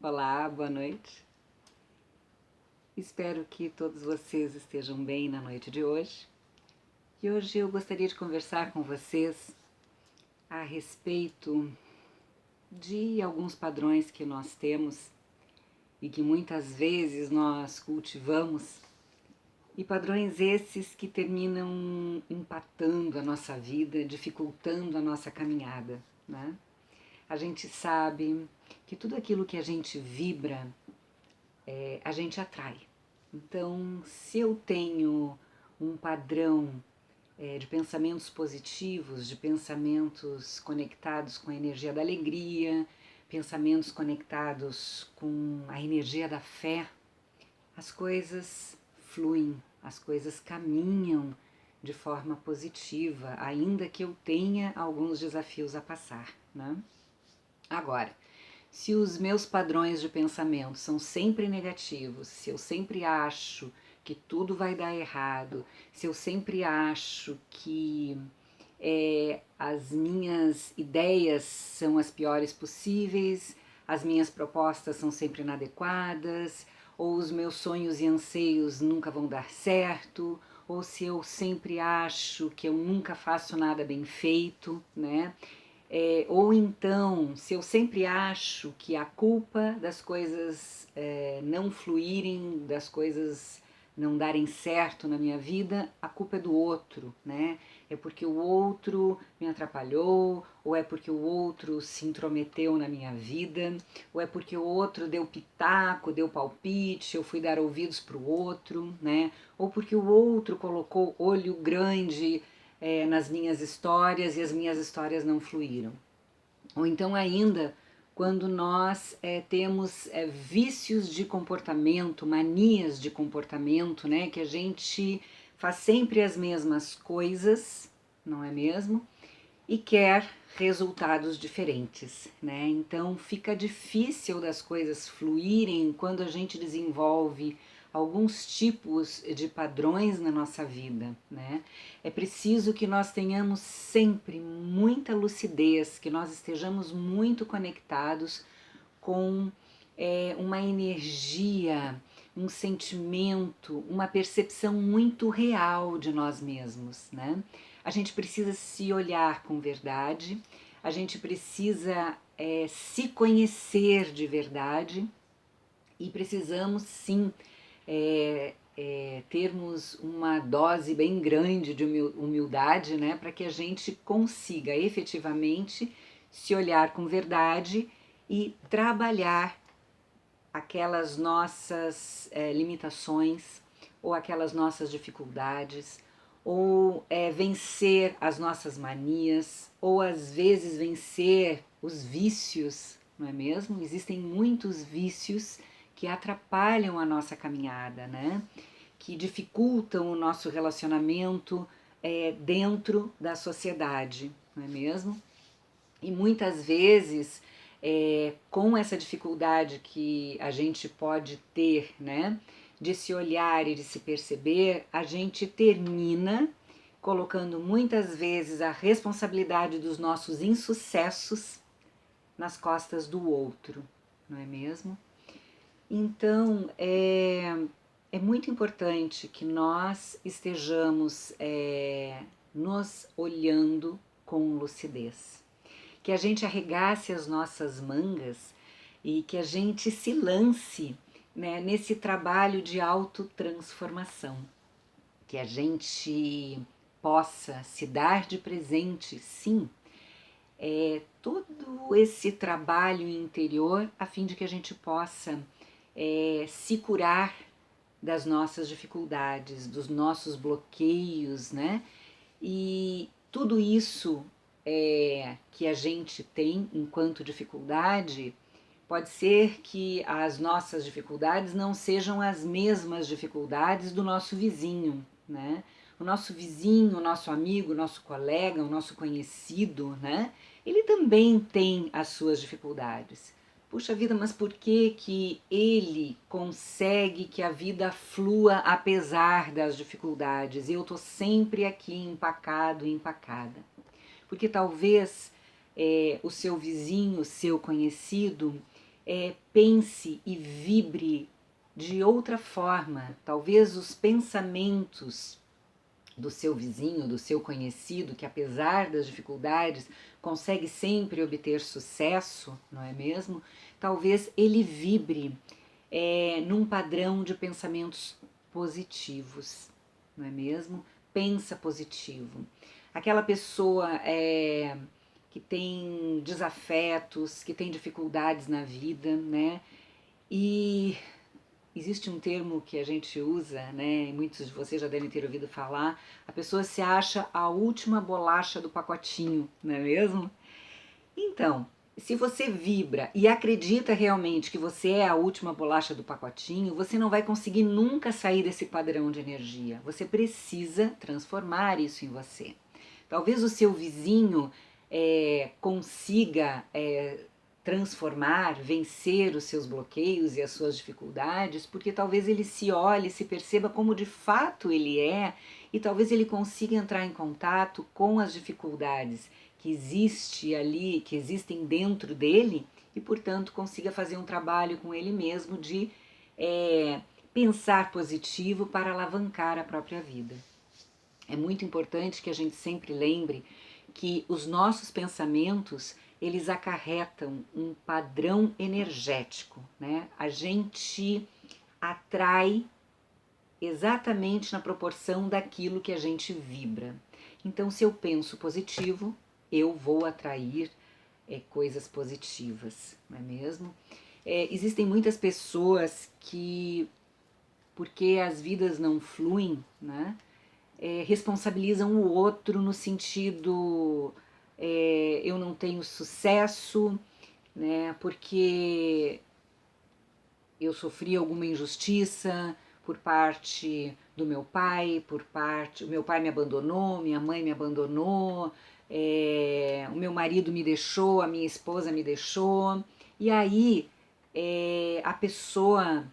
Olá, boa noite. Espero que todos vocês estejam bem na noite de hoje. E hoje eu gostaria de conversar com vocês a respeito de alguns padrões que nós temos e que muitas vezes nós cultivamos, e padrões esses que terminam impactando a nossa vida, dificultando a nossa caminhada, né? A gente sabe que tudo aquilo que a gente vibra, a gente atrai. Então, se eu tenho um padrão de pensamentos positivos, de pensamentos conectados com a energia da alegria, pensamentos conectados com a energia da fé, as coisas fluem, as coisas caminham de forma positiva, ainda que eu tenha alguns desafios a passar, né? Agora, se os meus padrões de pensamento são sempre negativos, se eu sempre acho que tudo vai dar errado, se eu sempre acho que as minhas ideias são as piores possíveis, as minhas propostas são sempre inadequadas, ou os meus sonhos e anseios nunca vão dar certo, ou se eu sempre acho que eu nunca faço nada bem feito, né? Ou então, se eu sempre acho que a culpa das coisas não fluírem, das coisas não darem certo na minha vida, a culpa é do outro, né? É porque o outro me atrapalhou, ou é porque o outro se intrometeu na minha vida, ou é porque o outro deu pitaco, deu palpite, eu fui dar ouvidos para o outro, né? Ou porque o outro colocou olho grande nas minhas histórias e as minhas histórias não fluíram. Ou então ainda quando nós temos vícios de comportamento, manias de comportamento, né, que a gente faz sempre as mesmas coisas, não é mesmo? E quer resultados diferentes, né? Então fica difícil das coisas fluírem quando a gente desenvolve alguns tipos de padrões na nossa vida, né? É preciso que nós tenhamos sempre muita lucidez, que nós estejamos muito conectados com uma energia, um sentimento, uma percepção muito real de nós mesmos, né? A gente precisa se olhar com verdade, a gente precisa se conhecer de verdade e precisamos sim termos uma dose bem grande de humildade, né, para que a gente consiga efetivamente se olhar com verdade e trabalhar aquelas nossas limitações ou aquelas nossas dificuldades, ou vencer as nossas manias, ou às vezes vencer os vícios, não é mesmo? Existem muitos vícios que atrapalham a nossa caminhada, né? Que dificultam o nosso relacionamento dentro da sociedade, não é mesmo? E muitas vezes, com essa dificuldade que a gente pode ter, né, de se olhar e de se perceber, a gente termina colocando muitas vezes a responsabilidade dos nossos insucessos nas costas do outro, não é mesmo? Então, é muito importante que nós estejamos nos olhando com lucidez, que a gente arregace as nossas mangas e que a gente se lance, né, nesse trabalho de autotransformação, que a gente possa se dar de presente, sim, todo esse trabalho interior a fim de que a gente possa se curar das nossas dificuldades, dos nossos bloqueios, né? E tudo isso que a gente tem enquanto dificuldade, pode ser que as nossas dificuldades não sejam as mesmas dificuldades do nosso vizinho, né? O nosso vizinho, o nosso amigo, o nosso colega, o nosso conhecido, né? Ele também tem as suas dificuldades. Puxa vida, mas por que que ele consegue que a vida flua apesar das dificuldades? E eu tô sempre aqui empacado, empacada. Porque talvez o seu vizinho, o seu conhecido, pense e vibre de outra forma. Talvez os pensamentos do seu vizinho, do seu conhecido, que apesar das dificuldades consegue sempre obter sucesso, não é mesmo? Talvez ele vibre num padrão de pensamentos positivos, não é mesmo? Pensa positivo. Aquela pessoa que tem desafetos, que tem dificuldades na vida, né? E existe um termo que a gente usa, né? E muitos de vocês já devem ter ouvido falar. A pessoa se acha a última bolacha do pacotinho, não é mesmo? Então, se você vibra e acredita realmente que você é a última bolacha do pacotinho, você não vai conseguir nunca sair desse padrão de energia. Você precisa transformar isso em você. Talvez o seu vizinho consiga transformar, vencer os seus bloqueios e as suas dificuldades, porque talvez ele se olhe, se perceba como de fato ele é, e talvez ele consiga entrar em contato com as dificuldades que existe ali, que existem dentro dele, e portanto consiga fazer um trabalho com ele mesmo de pensar positivo para alavancar a própria vida. É muito importante que a gente sempre lembre que os nossos pensamentos, eles acarretam um padrão energético, né? A gente atrai exatamente na proporção daquilo que a gente vibra. Então, se eu penso positivo, eu vou atrair coisas positivas, não é mesmo? Existem muitas pessoas que, porque as vidas não fluem, né? Responsabilizam o outro no sentido eu não tenho sucesso, né, porque eu sofri alguma injustiça por parte do meu pai, o meu pai me abandonou, minha mãe me abandonou, o meu marido me deixou, a minha esposa me deixou, e aí a pessoa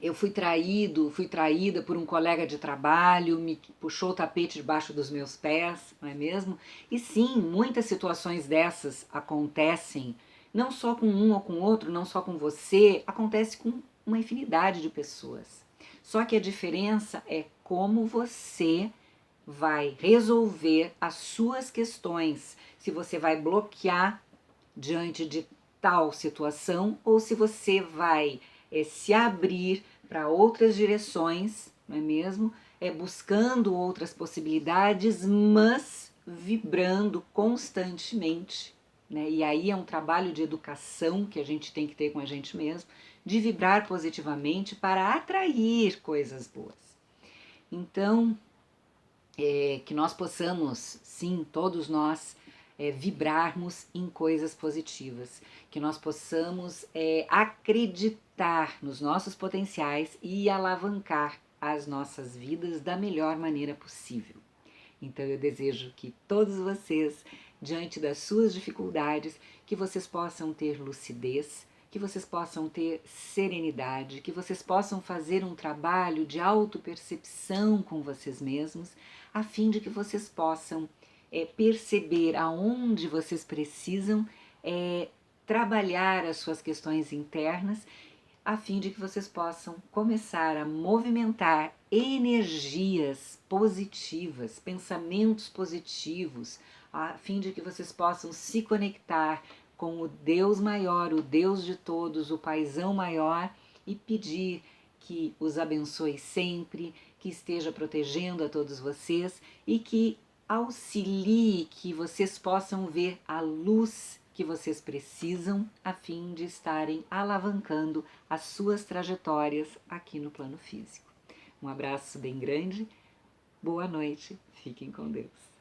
eu fui traída por um colega de trabalho, me puxou o tapete debaixo dos meus pés, não é mesmo? E sim, muitas situações dessas acontecem, não só com um ou com outro, não só com você, acontece com uma infinidade de pessoas. Só que a diferença é como você vai resolver as suas questões, se você vai bloquear diante de tal situação ou se você vai se abrir para outras direções, não é mesmo? Buscando outras possibilidades, mas vibrando constantemente, né? E aí é um trabalho de educação que a gente tem que ter com a gente mesmo, de vibrar positivamente para atrair coisas boas. Então, que nós possamos, sim, todos nós, vibrarmos em coisas positivas, que nós possamos acreditar nos nossos potenciais e alavancar as nossas vidas da melhor maneira possível. Então eu desejo que todos vocês, diante das suas dificuldades, que vocês possam ter lucidez, que vocês possam ter serenidade, que vocês possam fazer um trabalho de autopercepção com vocês mesmos, a fim de que vocês possam perceber aonde vocês precisam trabalhar as suas questões internas, a fim de que vocês possam começar a movimentar energias positivas, pensamentos positivos, a fim de que vocês possam se conectar com o Deus maior, o Deus de todos, o Paizão maior, e pedir que os abençoe sempre, que esteja protegendo a todos vocês e que auxilie que vocês possam ver a luz que vocês precisam a fim de estarem alavancando as suas trajetórias aqui no plano físico. Um abraço bem grande, boa noite, fiquem com Deus.